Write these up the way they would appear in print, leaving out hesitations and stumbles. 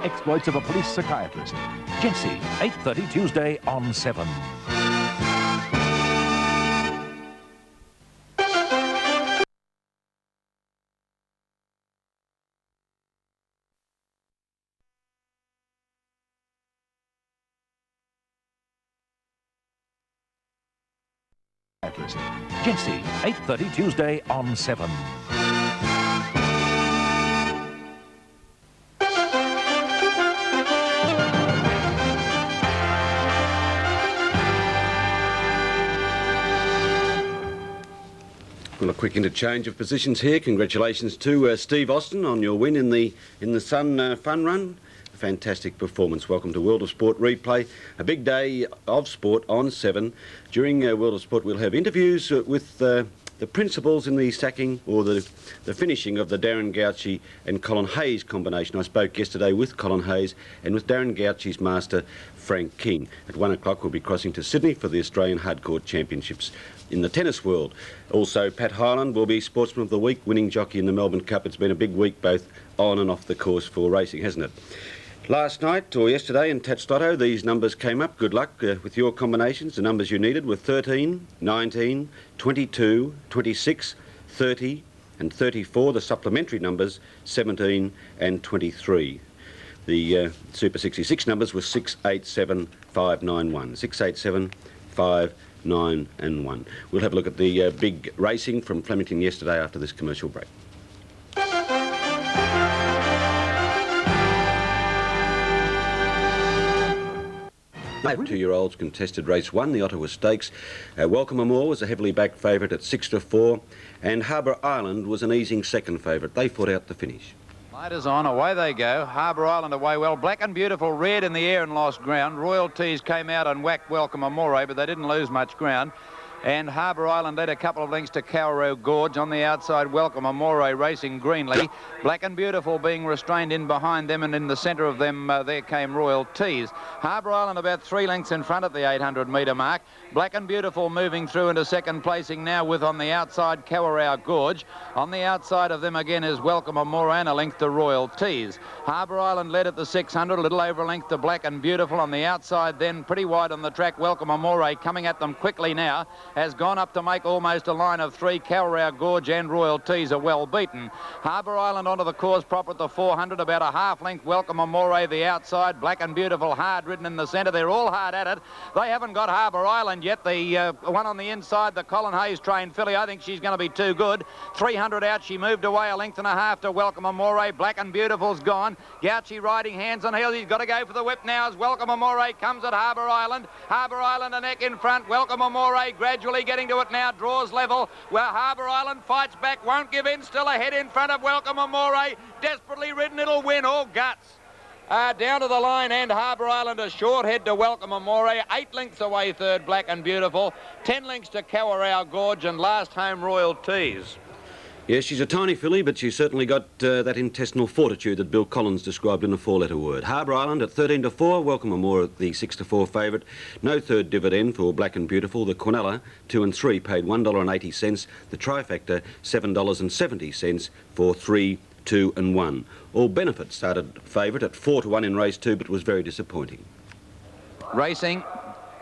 exploits of a police psychiatrist. Jitsi, 8:30 Tuesday on 7. Jitsi, 8:30 Tuesday on 7. Well, a quick interchange of positions here. Congratulations to Steve Austin on your win in the Sun Fun Run. A fantastic performance. Welcome to World of Sport Replay. A big day of sport on 7. During World of Sport, we'll have interviews with the principals in the sacking or the finishing of the Darren Gauci and Colin Hayes combination. I spoke yesterday with Colin Hayes and with Darren Gauci's master, Frank King. At 1 o'clock, we'll be crossing to Sydney for the Australian Hardcourt Championships in the tennis world. Also, Pat Hyland will be Sportsman of the Week, winning jockey in the Melbourne Cup. It's been a big week both on and off the course for racing, hasn't it? Last night, or yesterday, in Tats Lotto, these numbers came up. Good luck with your combinations. The numbers you needed were 13, 19, 22, 26, 30 and 34. The supplementary numbers, 17 and 23. The Super 66 numbers were 6, 8, 7, 5, 9, 1. 6, 8, 7, 5, 9 and 1. We'll have a look at the big racing from Flemington yesterday after this commercial break. 2-year-olds contested race 1, the Ottawa Stakes. Welcome Amore was a heavily backed favourite at 6-4, and Harbour Island was an easing second favourite. They fought out the finish. Light is on, away they go. Harbour Island away well. Black and Beautiful reared in the air and lost ground. Royalties came out and whacked Welcome Amore, but they didn't lose much ground. And Harbour Island led a couple of lengths to Cowrow Gorge. On the outside, Welcome Amore racing greenly. Black and Beautiful being restrained in behind them, and in the centre of them there came Royalties. Harbour Island about 3 lengths in front at the 800-metre mark. Black and Beautiful moving through into second placing now with on the outside Cowrow Gorge. On the outside of them again is Welcome Amore and a length to Royalties. Harbour Island led at the 600, a little over a length to Black and Beautiful. On the outside then, pretty wide on the track, Welcome Amore coming at them quickly now. Has gone up to make almost a line of 3. Cowrow Gorge and Royalties are well beaten. Harbour Island onto the course proper at the 400, about a half length. Welcome Amore the outside. Black and Beautiful hard ridden in the centre. They're all hard at it. They haven't got Harbour Island yet. The one on the inside, the Colin Hayes trained filly, I think she's going to be too good. 300 out, she moved away a length and a half to Welcome Amore. Black and Beautiful's gone. Gauci riding hands on heels. He's got to go for the whip now as Welcome Amore comes at Harbour Island. Harbour Island a neck in front. Welcome Amore gradually getting to it now, draws level, where Harbour Island fights back, won't give in, still ahead in front of Welcome Amore, desperately ridden, it'll win, all guts. Down to the line, and Harbour Island a short head to Welcome Amore, 8 lengths away third, Black and Beautiful, 10 lengths to Cowrow Gorge, and last home Royalties. Yes, she's a tiny filly, but she's certainly got that intestinal fortitude that Bill Collins described in a 4-letter word. Harbour Island at 13-4, Welcome Amore at the 6-4 favourite. No third dividend for Black and Beautiful. The Quinella, 2 and 3, paid $1.80. The Trifecta, $7.70 for 3, 2 and 1. All Benefit started favourite at 4-1 in race 2, but was very disappointing. Racing.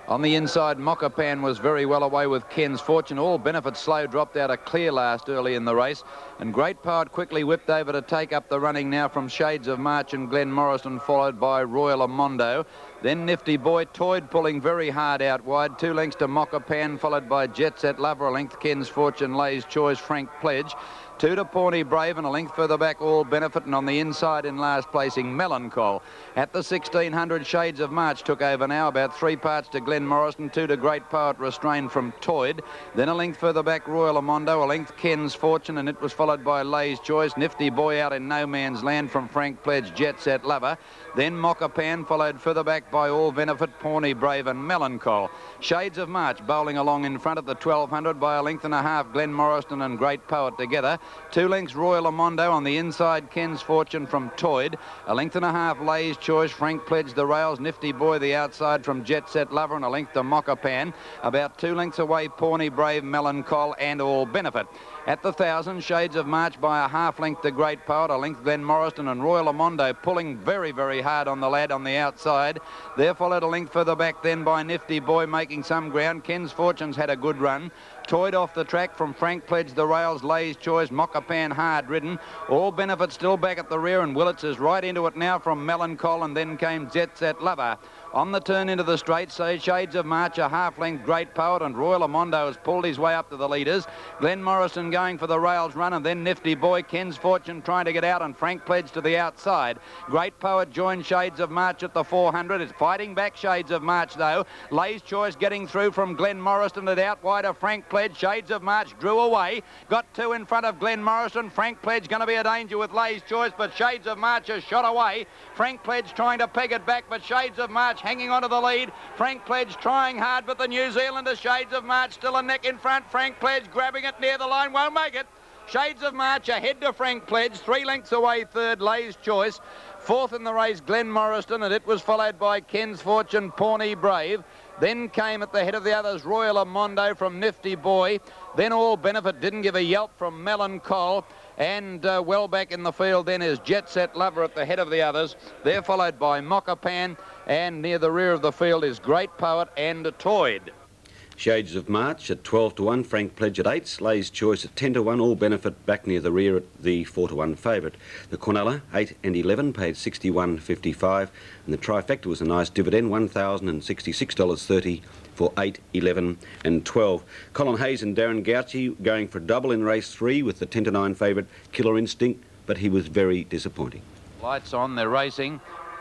On the inside, Mockapan was very well away with Ken's Fortune. All Benefit slow dropped out a clear last early in the race. And Great Power quickly whipped over to take up the running now from Shades of March and Glen Morrison, followed by Royal Amondo. Then Nifty Boy, Toyd pulling very hard out wide. 2 lengths to Mockapan, followed by Jet Set Lover, a length Ken's Fortune, Lay's Choice, Frank Pledge. 2 to Pawnee Brave, and a length further back, All Benefit, and on the inside in last placing, Melancholy. At the 1600, Shades of March took over now, about 3 parts to Glen Morrison, 2 to Great Poet, restrained from Toyd. Then a length further back, Royal Amondo, a length Ken's Fortune, and it was followed by Lay's Choice. Nifty Boy out in no man's land from Frank Pledge, Jet Set Lover. Then Mockapan, followed further back by All Benefit, Pawnee Brave and Melancholy. Shades of March bowling along in front at the 1200 by a length and a half, Glen Morrison and Great Poet together. 2 lengths Royal Amondo on the inside, Ken's Fortune from Toyd. 1.5 lengths Lay's Choice, Frank Pledge the rails, Nifty Boy the outside from Jet Set Lover, and 1 length to Mochapan. About 2 lengths away, Pawnee Brave, Melancholy and All Benefit. At the 1,000, Shades of March by a 1/2 length the Great Poet, 1 length Glen Morriston, and Royal Amondo pulling very, very hard on the lad on the outside. There followed 1 length further back then by Nifty Boy, making some ground. Ken's Fortune's had a good run. Toyed off the track from Frank Pledge the rails, Lay's Choice, Mochapan hard ridden. All Benefit still back at the rear, and Willits is right into it now from Melancholy, and then came Jet Set Lover. On the turn into the straight, say Shades of March, a 1/2 length Great Poet, and Royal Amondo has pulled his way up to the leaders. Glen Morrison going for the rails run, and then Nifty Boy, Ken's Fortune trying to get out, and Frank Pledge to the outside. Great Poet joined Shades of March at the 400. It's fighting back Shades of March though. Lay's Choice getting through from Glen Morrison, and out wide of Frank Pledge. Shades of March drew away, got 2 in front of Glen Morrison. Frank Pledge going to be a danger with Lay's Choice, but Shades of March has shot away. Frank Pledge trying to peg it back, but Shades of March hanging on to the lead. Frank Pledge trying hard, but the New Zealander Shades of March still a neck in front. Frank Pledge grabbing it near the line, won't make it. Shades of March ahead to Frank Pledge, 3 lengths away third, Lay's Choice. 4th in the race, Glen Morrison, and it was followed by Ken's Fortune, Pawnee Brave. Then came at the head of the others, Royal Amondo from Nifty Boy. Then All Benefit didn't give a yelp from Melancholy. And well back in the field then is Jet Set Lover at the head of the others. They're followed by Mochapan, and near the rear of the field is Great Poet and Toyd. Shades of March at 12 to 1, Frank Pledge at 8, Lay's Choice at 10 to 1, All Benefit back near the rear at the 4 to 1 favourite. The Cornella 8 and 11 paid $61.55, and the trifecta was a nice dividend, $1,066.30 for 8, 11 and 12. Colin Hayes and Darren Gauci going for a double in race 3 with the 10 to 9 favourite Killer Instinct, but he was very disappointing. Lights on, they're racing.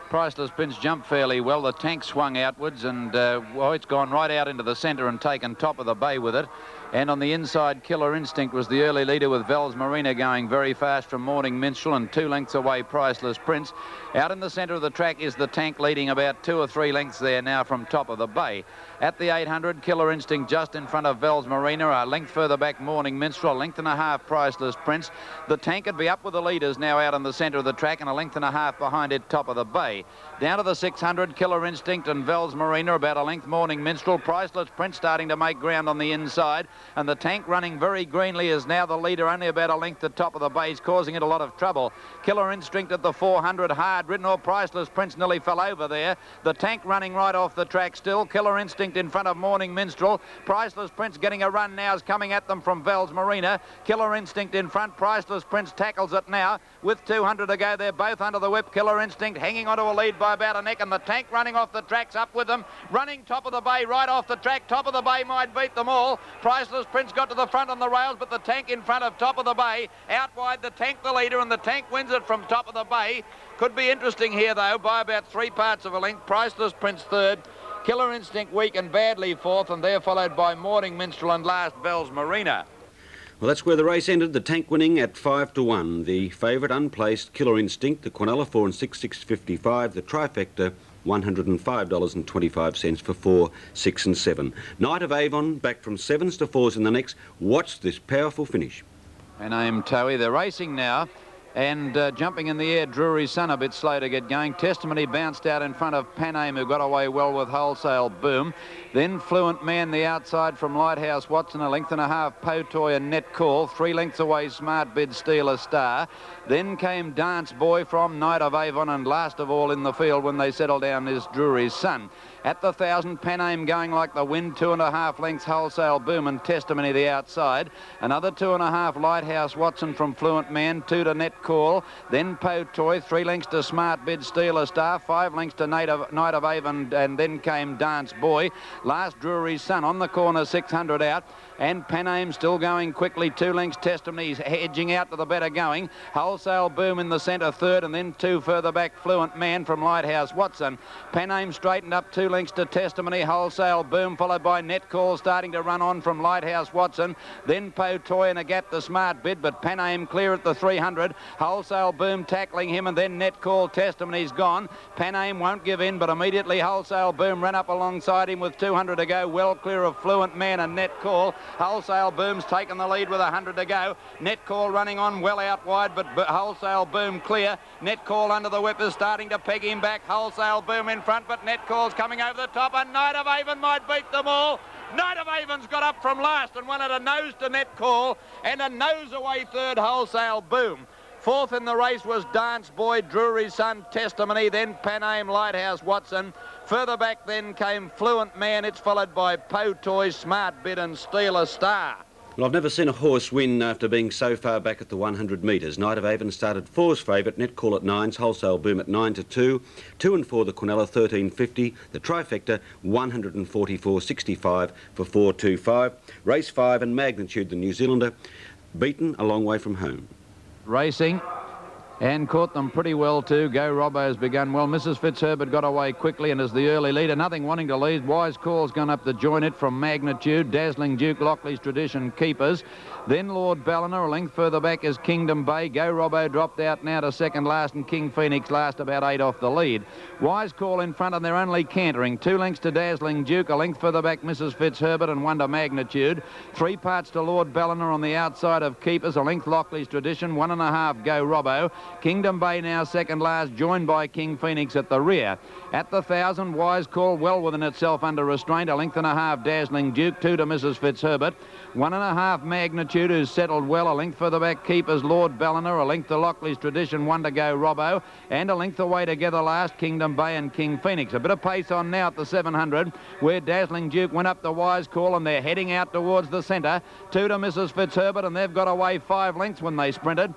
Priceless Prince jumped fairly well. The tank swung outwards, and well, it's gone right out into the centre and taken top of the bay with it. And on the inside, Killer Instinct was the early leader, with Val's Marina going very fast from Morning Minstrel, and 2 lengths away Priceless Prince. Out in the centre of the track is the tank, leading about 2 or 3 lengths there now from top of the bay. At the 800, Killer Instinct just in front of Val's Marina. A length further back, Morning Minstrel. 1.5 lengths Priceless Prince. The tank would be up with the leaders now out in the centre of the track, and 1.5 lengths behind it, top of the bay. Down to the 600, Killer Instinct and Val's Marina, about a length Morning Minstrel. Priceless Prince starting to make ground on the inside, and the tank running very greenly is now the leader, only about a length to top of the base, causing it a lot of trouble. Killer Instinct at the 400, hard ridden, or Priceless Prince nearly fell over there. The tank running right off the track still. Killer Instinct in front of Morning Minstrel. Priceless Prince getting a run now, is coming at them from Val's Marina. Killer Instinct in front. Priceless Prince tackles it now with 200 to go. They're both under the whip. Killer Instinct hanging onto a lead by about a neck, and the tank running off the tracks up with them. Running top of the bay, right off the track. Top of the bay might beat them all. Priceless Prince got to the front on the rails, but the tank in front of top of the bay. Out wide, the tank the leader, and the tank wins it from top of the bay. Could be interesting here though, by about 3 parts of a length. Priceless Prince third. Killer Instinct weak and badly fourth, and they're followed by Morning Minstrel and last Val's Marina. Well, that's where the race ended. The tank winning at 5 to 1. The favourite unplaced Killer Instinct, the Cornella 4 and 6, $6.55. The trifecta $105.25 for 4, 6 and 7. Knight of Avon back from 7s to 4s in the next. Watch this powerful finish. And aim Towie, they're racing now. And jumping in the air, Drury's Son a bit slow to get going. Testimony bounced out in front of Paname, who got away well with Wholesale Boom. Then Fluent Man the outside from Lighthouse Watson, 1.5 lengths Potoy and Net Call. 3 lengths away Smart Bid, Steal a Star. Then came Dance Boy from Knight of Avon, and last of all in the field when they settled down is Drury's Son. At the 1,000, Paname going like the wind, 2.5 lengths Wholesale Boom and Testimony the outside. Another 2.5 Lighthouse Watson from Fluent Man, 2 to Net Call. Then Potoy, 3 lengths to Smart Bid, Steal a Star, 5 lengths to Knight of Avon, and then came Dance Boy. Last Drury's Son on the corner, 600 out. And Paname still going quickly, 2 lengths Testimony edging out to the better going. Wholesale Boom in the centre third, and then 2 further back Fluent Man from Lighthouse Watson. Paname straightened up, 2 lengths to Testimony. Wholesale Boom followed by Net Call starting to run on from Lighthouse Watson. Then Potoy and a gap to Smart Bid, but Paname clear at the 300. Wholesale Boom tackling him, and then Net Call Testimony's gone. Pan Am won't give in, but immediately Wholesale Boom ran up alongside him with 200 to go, well clear of Fluent Man and Net Call. Wholesale Boom's taken the lead with 100 to go. Net Call running on well out wide, but Wholesale Boom clear. Net Call under the whip is starting to peg him back. Wholesale Boom in front, but Net Call's coming over the top, and Knight of Avon might beat them all. Knight of Avon's got up from last and won at a nose to Net Call, and a nose away third Wholesale Boom. Fourth in the race was Dance Boy, Drury's Son, Testimony, then Pan Am, Lighthouse, Watson. Further back then came Fluent Man. It's followed by Po Toy, Smart Bid and Steal a Star. Well, I've never seen a horse win after being so far back at the 100 metres. Knight of Avon started 4's favourite, Net Call at 9's, Wholesale Boom at 9 to 2, 2 and 4 the Quinella, 13.50, the Trifecta 144.65 for 4.25. Race 5 and Magnitude, the New Zealander, beaten a long way from home. Racing. And caught them pretty well too. Go Robbo's begun well. Mrs. Fitzherbert got away quickly and is the early leader. Nothing wanting to lead. Wise Call's gone up to join it from Magnitude. Dazzling Duke, Lockley's Tradition, Keepers. Then Lord Ballina. A length further back is Kingdom Bay. Go Robbo dropped out now to second last, and King Phoenix last, about 8 off the lead. Wise Call in front, and they're only cantering. 2 lengths to Dazzling Duke. A length further back Mrs. Fitzherbert, and 1 to Magnitude. 3 parts to Lord Ballina on the outside of Keepers. A length Lockley's Tradition. 1.5 Go Robbo. Kingdom Bay now second last, joined by King Phoenix at the rear. At the 1,000, Wise Call well within itself under restraint. A length and a half Dazzling Duke, 2 to Mrs. Fitzherbert. 1.5 Magnitude, who's settled well. A length further back Keepers, Lord Ballina. A length to Lockley's Tradition, 1 to Go Robbo. And a length away together last, Kingdom Bay and King Phoenix. A bit of pace on now at the 700, where Dazzling Duke went up the Wise Call, and they're heading out towards the centre. 2 to Mrs. Fitzherbert, and they've got away 5 lengths when they sprinted.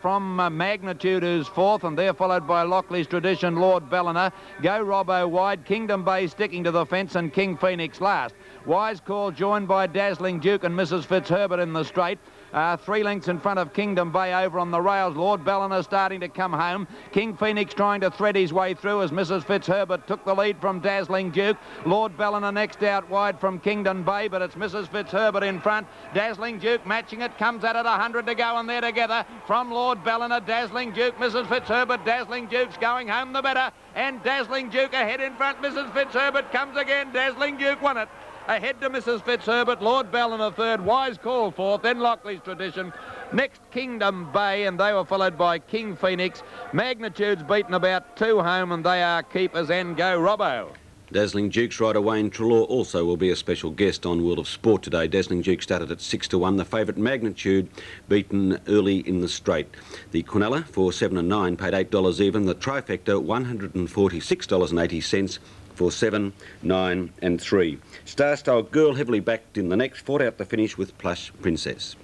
From Magnitude, who's fourth, and they're followed by Lockley's Tradition, Lord Ballina. Go Robbo wide, Kingdom Bay sticking to the fence, and King Phoenix last. Wise Call joined by Dazzling Duke and Mrs. Fitzherbert in the straight. 3 lengths in front of Kingdom Bay over on the rails. Lord Ballina starting to come home. King Phoenix trying to thread his way through as Mrs. Fitzherbert took the lead from Dazzling Duke. Lord Ballina next out wide from Kingdom Bay, but it's Mrs. Fitzherbert in front. Dazzling Duke matching it, comes at it, 100 to go, and they're together from Lord Ballina, Dazzling Duke, Mrs. Fitzherbert. Dazzling Duke's going home the better, and Dazzling Duke ahead in front. Mrs. Fitzherbert comes again. Dazzling Duke won it. Ahead to Mrs. Fitzherbert, Lord Ballina third, Wise Call fourth, then Lockley's Tradition. Next, Kingdom Bay, and they were followed by King Phoenix. Magnitude's beaten about 2 home, and they are Keepers and Go Robbo. Dazzling Duke's rider Wayne Trelaw also will be a special guest on World of Sport today. Dazzling Duke started at 6 to 1. The favourite Magnitude beaten early in the straight. The Quinella for 7 and 9 paid $8 even. The Trifecta $146.80 for 7, 9 and 3. Star Style Girl heavily backed in the next, fought out the finish with Plush Princess.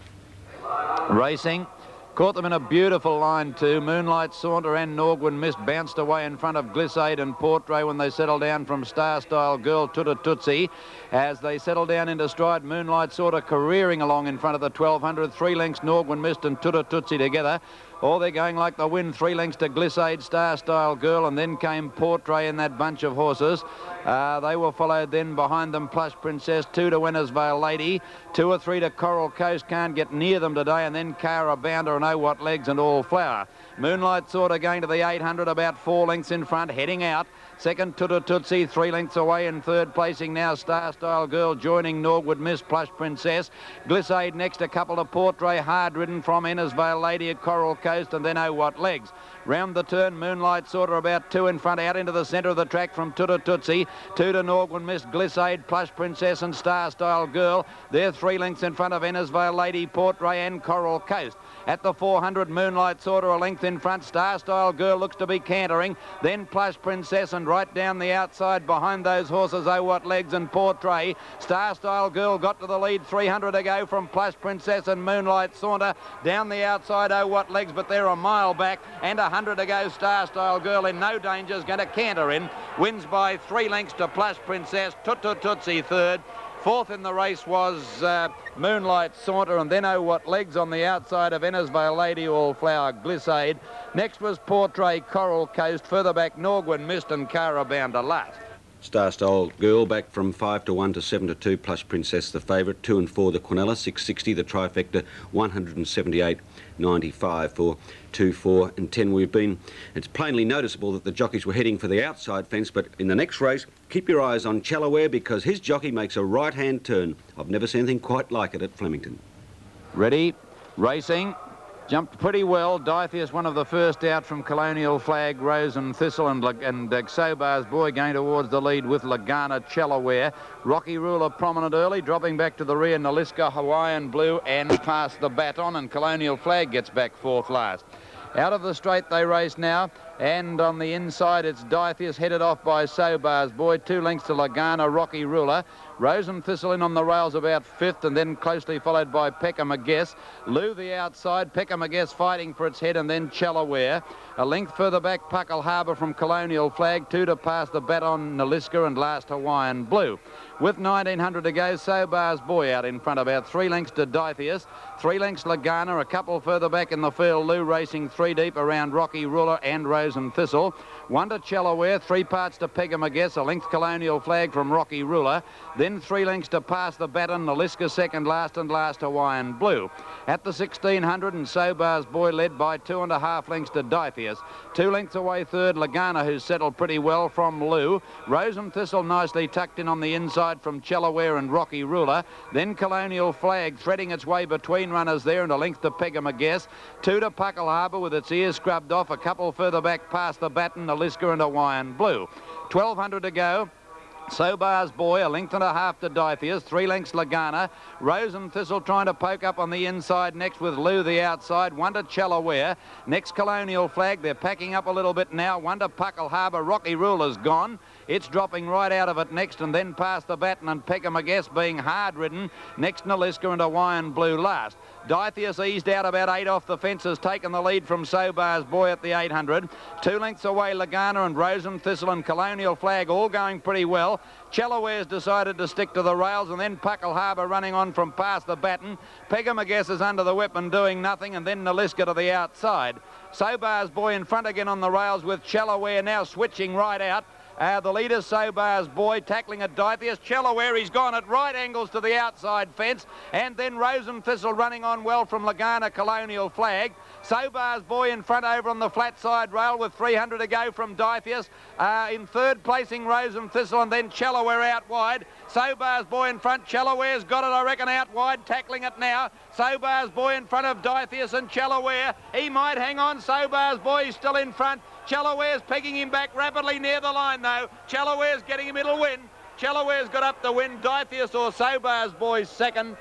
Racing. Caught them in a beautiful line too. Moonlight Saunter and Norgwin Mist bounced away in front of Glissade and Portrait when they settled down from Star Style Girl to Tootsie. As they settle down into stride, Moonlight Saunter careering along in front of the 1200. 3 lengths Norgwin Mist and Tootsie together. Oh, they're going like the wind. 3 lengths to Glissade, Star Style Girl, and then came Portrait in that bunch of horses. They were followed then behind them Plush Princess, 2 to Winnersvale Lady, 2 or 3 to Coral Coast, can't get near them today, and then Cara Bounder and Oh What Legs and All Flower. Moonlight Saunter going to the 800, about 4 lengths in front, heading out. Second, Tootsie, 3 lengths away in third placing now. Star Style Girl joining Norwood Miss, Plush Princess. Glissade next, a couple of Portrait, hard ridden from Innisvale Lady at Coral Coast, and then Oh What Legs. Round the turn, Moonlight Saunter about 2 in front, out into the centre of the track from Tootsie. 2 to Norwood Miss, Glissade, Plush Princess and Star Style Girl. They're 3 lengths in front of Innisvale Lady, Portrait and Coral Coast. At the 400, Moonlight Saunter a length in front. Star Style Girl looks to be cantering. Then Plush Princess, and right down the outside behind those horses, Oh What Legs and Portrait. Star Style Girl got to the lead, 300 to go from Plush Princess and Moonlight Saunter. Down the outside, Oh What Legs, but they're a mile back, and 100 to go. Star Style Girl in no danger is going to canter in. Wins by 3 lengths to Plush Princess. Tootsie third. Fourth in the race was Moonlight Saunter, and then Oh What Legs on the outside of Innisvale Lady, All Flower, Glissade. Next was Portrait, Coral Coast. Further back, Norgwin Mist and Cara Bounder last. Star Style Girl back from 5-1 to 7-2, Plush Princess the favourite. 2 and 4 the Quinella, 660. The Trifecta, 178.95 for 2, 4 and 10. It's plainly noticeable that the jockeys were heading for the outside fence, but in the next race, keep your eyes on Challaware because his jockey makes a right-hand turn. I've never seen anything quite like it at Flemington. Ready, racing. Jumped pretty well. Dithyrus, one of the first out from Colonial Flag, Rose and Thistle, and Sobar's Boy going towards the lead with Lagana, Challaware. Rocky Ruler prominent early, dropping back to the rear. Naliska, Hawaiian Blue, and past the baton, and Colonial Flag gets back fourth last. Out of the straight they race now, and on the inside it's Dithyrus headed off by Sobar's Boy. 2 lengths to Lagana, Rocky Ruler. Rose and Thistle in on the rails about 5th, and then closely followed by Peckham Guess. Lou the outside, Peckham Guess fighting for its head, and then Challaware. A length further back, Puckle Harbour from Colonial Flag. 2 to pass the baton, Naliska, and last Hawaiian Blue. With 1900 to go, Sobar's Boy out in front, about 3 lengths to Dithyrus. 3 lengths Lagana, a couple further back in the field. Lou racing 3 deep around Rocky Ruler and Rose and Thistle. 1 to Challaware, 3 parts to Peckham Guess, a length Colonial Flag from Rocky Ruler. Then 3 lengths to pass the baton, Naliska second last, and last Hawaiian Blue. At the 1600, and Sobar's Boy led by 2.5 lengths to Dithyrus. 2 lengths away third, Lagana, who's settled pretty well from Lou. Rose and Thistle nicely tucked in on the inside from Challaware and Rocky Ruler. Then Colonial Flag threading its way between runners there, and a length to Peckham Guess. 2 to Puckle Harbour with its ears scrubbed off. A couple further back past the baton, Naliska and Hawaiian Blue. 1200 to go. Sobar's Boy, a length and a half to Dithyrus, 3 lengths Lagana. Rose and Thistle trying to poke up on the inside next with Lou the outside. 1 to Challaware. Next Colonial Flag, they're packing up a little bit now. 1 to Puckle Harbour, Rocky Ruler's gone. It's dropping right out of it next, and then past the baton, and Peckham Guess being hard ridden. Next Naliska and Hawaiian Blue last. Dithyrus eased out about 8 off the fence, has taken the lead from Sobar's Boy at the 800. 2 lengths away Lagana and Rose and Thistle and Colonial Flag all going pretty well. Challaware's decided to stick to the rails, and then Puckle Harbour running on from past the baton. Peckham Guess is under the whip and doing nothing, and then Naliska to the outside. Sobar's Boy in front again on the rails with Challaware now switching right out. The leader, Sobar's Boy, tackling at Dithyrus. Challaware, he's gone at right angles to the outside fence. And then Rose and Thistle running on well from Lagana, Colonial Flag. Sobar's Boy in front over on the flat side rail with 300 to go from Dithyrus. In third placing, Rose and Thistle, and then Challaware out wide. Sobar's Boy in front. Challaware's got it, I reckon, out wide, tackling it now. Sobar's Boy in front of Dithyrus and Challaware. He might hang on. Sobar's Boy is still in front. Challaware's pegging him back rapidly near the line, though. Challaware's getting him, it'll win. Challaware's got up to win. Dithyrus or Sobar's Boy's second.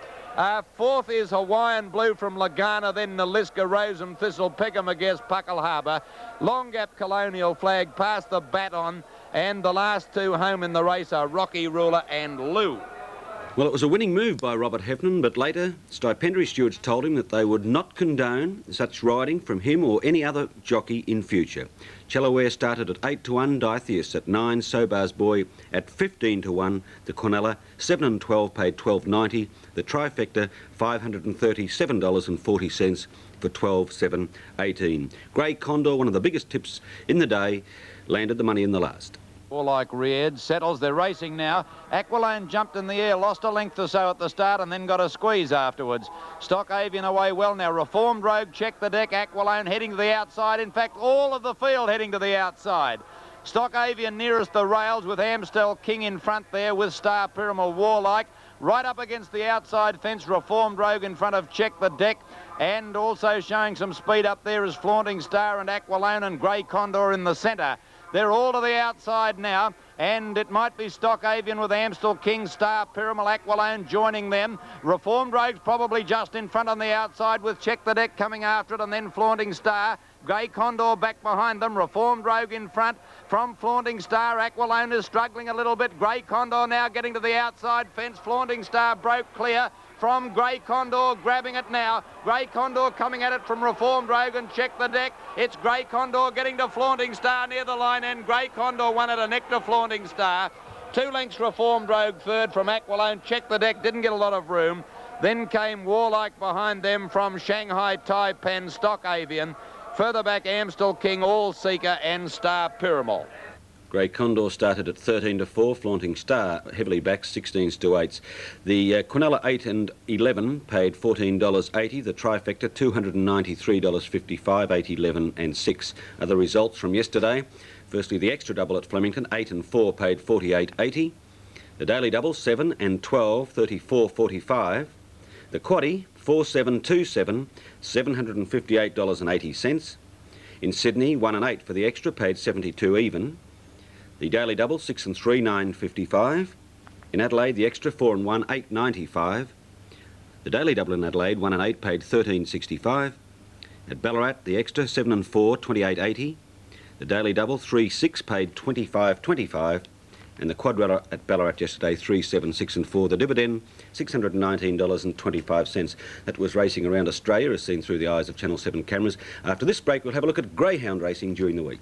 Fourth is Hawaiian Blue from Lagana, then Naliska, Rose and Thistle, Peckham Guess, Puckle Harbour. Long Gap Colonial Flag past the baton, and the last 2 home in the race are Rocky Ruler and Lou. Well, it was a winning move by Robert Heffernan, but later stipendiary stewards told him that they would not condone such riding from him or any other jockey in future. Challaware started at 8-1, Dithyrus at 9, Sobar's Boy at 15-1, the Quinella 7 and 12 paid $12.90, the Trifecta $537.40 for 12.718. Grey Condor, one of the biggest tips in the day, landed the money in the last. Like Ried settles, they're racing now. Aquilone jumped in the air, lost a length or so at the start, and then got a squeeze afterwards. Stock Avian away well now. Reformed Rogue checked the deck. Aquilone heading to the outside. In fact, all of the field heading to the outside. Stock Avian nearest the rails with Amstel King in front there with Star Pyramid Warlike. Right up against the outside fence, Reformed Rogue in front of Check the Deck. And also showing some speed up there is Flaunting Star and Aquilone, and Grey Condor in the centre. They're all to the outside now, and it might be Stock Avian with Amstel King, Star Pyramid, Aquilone joining them. Reformed Rogue's probably just in front on the outside with Check the Deck coming after it, and then Flaunting Star. Grey Condor back behind them. Reformed Rogue in front from Flaunting Star. Aquilone is struggling a little bit. Grey Condor now getting to the outside fence. Flaunting Star broke clear from Grey Condor, grabbing it now. Grey Condor coming at it from Reformed Rogue and Check the Deck. It's Grey Condor getting to Flaunting Star near the line, and Grey Condor won at a neck to Flaunting Star. 2 lengths Reformed Rogue third from Aquilone. Check the Deck didn't get a lot of room. Then came Warlike behind them from Shanghai Taipan, Stock Avian. Further back, Amstel King, All Seeker and Star Pyramid. Grey Condor started at 13 to 4, Flaunting Star heavily backed 16s to 8s. The Quinella 8 and 11 paid $14.80. The Trifecta $293.55, 8, 11 and 6 are the results from yesterday. Firstly, the extra double at Flemington 8 and 4 paid $48.80. The daily double 7 and 12 $34.45. The quaddie 4, 7, 2, 7 $758.80. In Sydney 1 and 8 for the extra paid 72 even. The daily double 6 and 3 $9.55. In Adelaide the extra 4 and 1 $8.95. The daily double in Adelaide 1 and 8 paid $13.65. At Ballarat the extra 7 and 4 $28.80. The daily double 3, 6 paid $25.25. And the quadrilla at Ballarat yesterday 3, 7, 6 and 4. The dividend $619.25. That was racing around Australia as seen through the eyes of Channel 7 cameras. After this break we'll have a look at greyhound racing during the week.